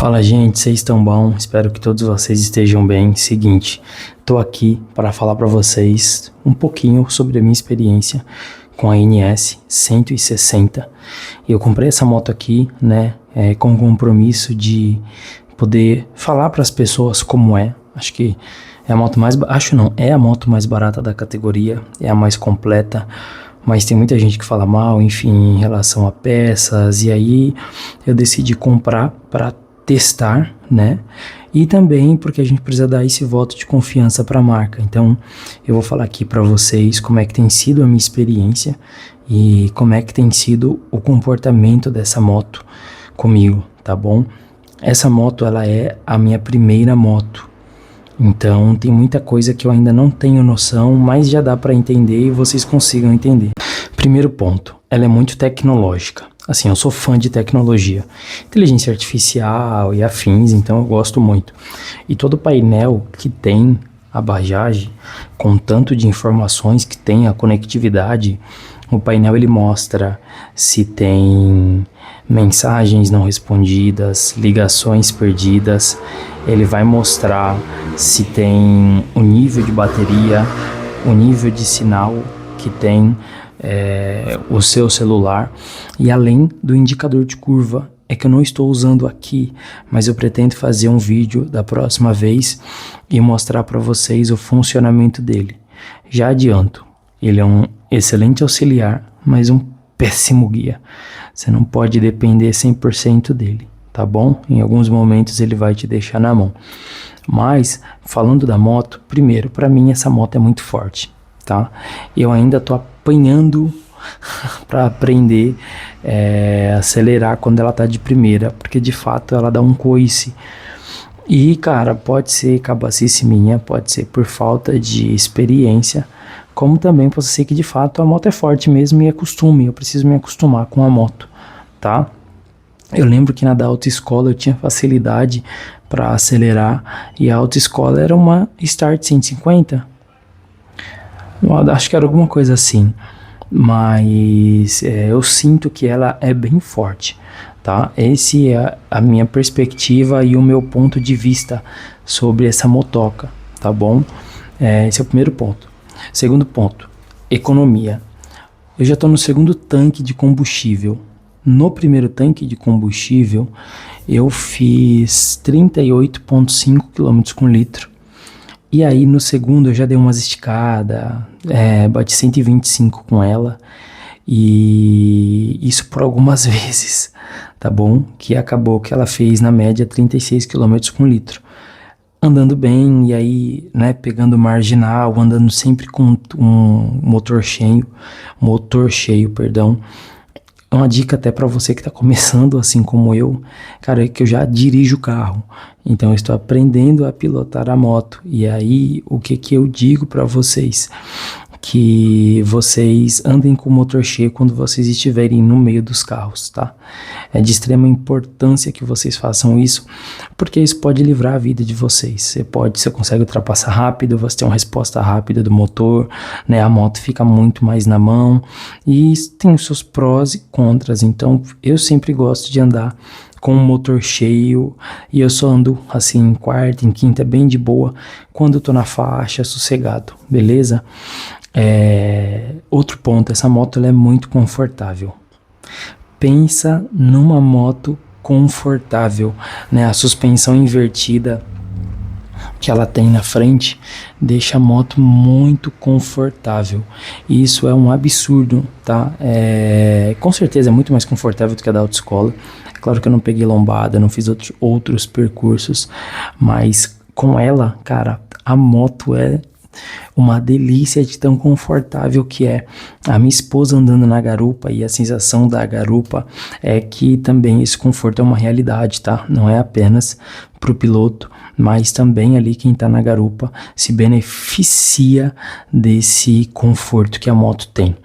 Fala, gente, vocês estão bom? Espero que todos vocês estejam bem. Seguinte, tô aqui para falar para vocês um pouquinho sobre a minha experiência com a NS 160. Eu comprei essa moto aqui, né, com o compromisso de poder falar para as pessoas como é. Acho que é a moto mais, é a moto mais barata da categoria, é a mais completa. Mas tem muita gente que fala mal, enfim, em relação a peças, e aí eu decidi comprar para testar, né? E também porque a gente precisa dar esse voto de confiança para a marca. Então, eu vou falar aqui para vocês como é que tem sido a minha experiência e como é que tem sido o comportamento dessa moto comigo, tá bom? Essa moto, ela é a minha primeira moto. Então, tem muita coisa que eu ainda não tenho noção, mas já dá para entender e vocês consigam entender. Primeiro ponto, ela é muito tecnológica. Assim, eu sou fã de tecnologia, inteligência artificial e afins, então eu gosto muito. E todo o painel que tem a Bajaj, com tanto de informações que tem a conectividade, o painel ele mostra se tem mensagens não respondidas, ligações perdidas, ele vai mostrar se tem o nível de bateria, o nível de sinal que tem o seu celular, e além do indicador de curva, é que eu não estou usando aqui, mas eu pretendo fazer um vídeo da próxima vez e mostrar para vocês o funcionamento dele. Já adianto, ele é um excelente auxiliar, mas um péssimo guia. Você não pode depender 100% dele, tá bom? Em alguns momentos ele vai te deixar na mão. Mas, falando da moto, primeiro, para mim essa moto é muito forte, tá? Eu ainda tô apanhando para aprender a acelerar quando ela tá de primeira, porque de fato ela dá um coice. E, cara, pode ser cabacice minha, pode ser por falta de experiência, como também pode ser que de fato a moto é forte mesmo e é costume, eu preciso me acostumar com a moto, tá? Eu lembro que na da autoescola eu tinha facilidade para acelerar e a autoescola era uma Start 150, eu acho que era alguma coisa assim, mas eu sinto que ela é bem forte, tá? Esse é a minha perspectiva e o meu ponto de vista sobre essa motoca, tá bom? Esse é o primeiro ponto. Segundo ponto, economia. Eu já estou no segundo tanque de combustível. No primeiro tanque de combustível, eu fiz 38,5 km com litro. E aí no segundo eu já dei umas esticadas, bati 125 com ela. E isso por algumas vezes, tá bom? Que acabou que ela fez na média 36 km com litro. Andando bem, e aí, né, pegando marginal, andando sempre com um motor cheio, perdão. Uma dica até para você que está começando assim como eu, cara, é que eu já dirijo o carro, então eu estou aprendendo a pilotar a moto, e aí o que eu digo para vocês? Que vocês andem com o motor cheio quando vocês estiverem no meio dos carros, tá? É de extrema importância que vocês façam isso, porque isso pode livrar a vida de vocês. Você consegue ultrapassar rápido, você tem uma resposta rápida do motor, né? A moto fica muito mais na mão, e tem os seus prós e contras. Então eu sempre gosto de andar com o motor cheio, e eu só ando assim em quarta, em quinta, bem de boa, quando eu tô na faixa, sossegado, beleza? Outro ponto, essa moto ela é muito confortável. Pensa numa moto confortável, né? A suspensão invertida que ela tem na frente deixa a moto muito confortável. E isso é um absurdo, tá? Com certeza é muito mais confortável do que a da autoescola. É claro que eu não peguei lombada, não fiz outros percursos, mas com ela, cara, a moto é uma delícia de tão confortável que é. A minha esposa andando na garupa, e a sensação da garupa é que também esse conforto é uma realidade, tá? Não é apenas pro piloto, mas também ali quem tá na garupa se beneficia desse conforto que a moto tem.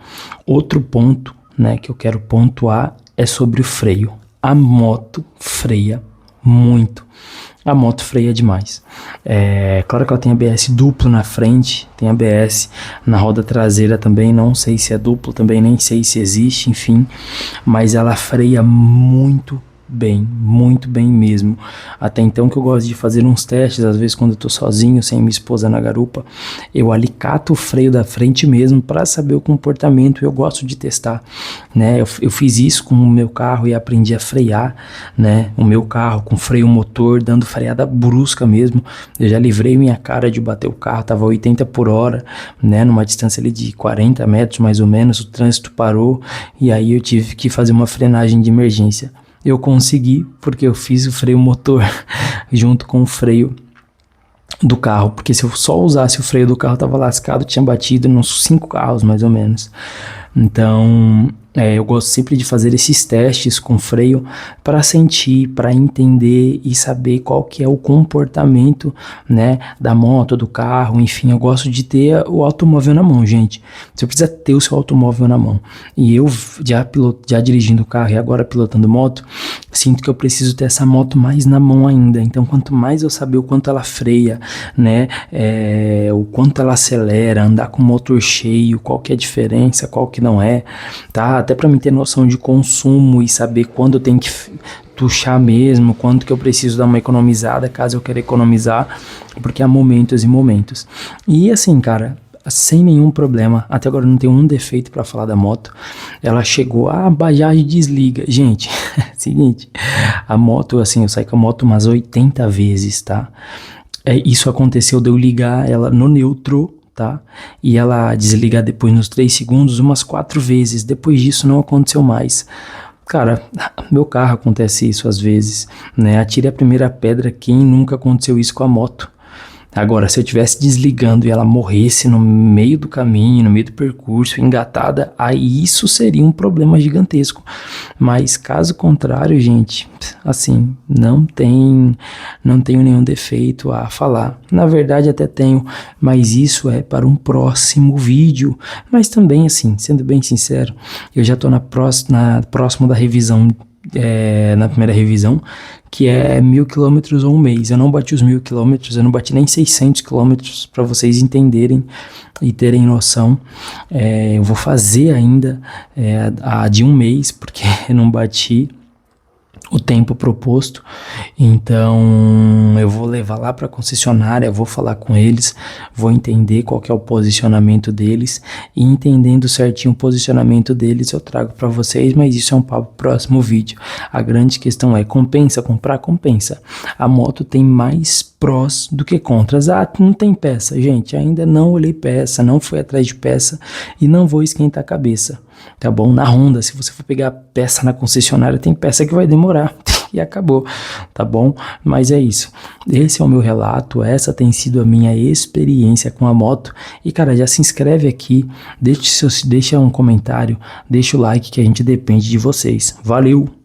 Outro ponto, né, que eu quero pontuar é sobre o freio. A moto freia muito. A moto freia demais. Claro que ela tem ABS duplo na frente, tem ABS na roda traseira também, não sei se é duplo, também nem sei se existe, enfim, mas ela freia muito bem, muito bem mesmo. Até então que eu gosto de fazer uns testes, às vezes quando eu tô sozinho, sem minha esposa na garupa, eu alicato o freio da frente mesmo para saber o comportamento. Eu gosto de testar, né? Eu fiz isso com o meu carro e aprendi a frear, né? O meu carro com freio motor, dando freada brusca mesmo. Eu já livrei minha cara de bater o carro, tava 80 por hora, né? Numa distância ali de 40 metros mais ou menos, o trânsito parou e aí eu tive que fazer uma frenagem de emergência. Eu consegui porque eu fiz o freio motor junto com o freio do carro, porque se eu só usasse o freio do carro, tava lascado, tinha batido nos 5 carros mais ou menos. Então, eu gosto sempre de fazer esses testes com freio para sentir, para entender e saber qual que é o comportamento, né, da moto, do carro, enfim, eu gosto de ter o automóvel na mão, gente. Você precisa ter o seu automóvel na mão. E eu já dirigindo o carro e agora pilotando moto, sinto que eu preciso ter essa moto mais na mão ainda. Então, quanto mais eu saber o quanto ela freia, né, o quanto ela acelera, andar com o motor cheio, qual que é a diferença, qual que não é, tá? Até para mim ter noção de consumo e saber quando eu tenho que tuchar mesmo, quanto que eu preciso dar uma economizada, caso eu queira economizar, porque há momentos e momentos. E assim, cara, sem nenhum problema, até agora não tem um defeito para falar da moto. Ela chegou, a Bajaj desliga. Gente, seguinte, a moto, assim, eu saí com a moto umas 80 vezes, tá? Isso aconteceu de eu ligar ela no neutro, tá? E ela desligar depois nos 3 segundos umas 4 vezes. Depois disso não aconteceu mais. Cara, meu carro acontece isso às vezes, né? Atire a primeira pedra quem nunca aconteceu isso com a moto. Agora, se eu estivesse desligando e ela morresse no meio do caminho, no meio do percurso, engatada, aí isso seria um problema gigantesco. Mas caso contrário, gente, assim, não tenho nenhum defeito a falar. Na verdade até tenho, mas isso é para um próximo vídeo. Mas também, assim, sendo bem sincero, eu já estou próximo da revisão, na primeira revisão, que é 1.000 quilômetros ou um mês. Eu não bati os 1.000 quilômetros, eu não bati nem 600 quilômetros, para vocês entenderem e terem noção. Eu vou fazer ainda a de um mês, porque eu não bati o tempo proposto, então eu vou levar lá para a concessionária, vou falar com eles, vou entender qual que é o posicionamento deles, e entendendo certinho o posicionamento deles eu trago para vocês, mas isso é um papo próximo vídeo. A grande questão é, compensa comprar? Compensa. A moto tem mais prós do que contras. Não tem peça, gente, ainda não olhei peça, não fui atrás de peça e não vou esquentar a cabeça, tá bom? Na Honda, se você for pegar peça na concessionária, tem peça que vai demorar e acabou, tá bom? Mas é isso, esse é o meu relato, essa tem sido a minha experiência com a moto. E cara, já se inscreve aqui, deixa um comentário, deixa o like, que a gente depende de vocês. Valeu!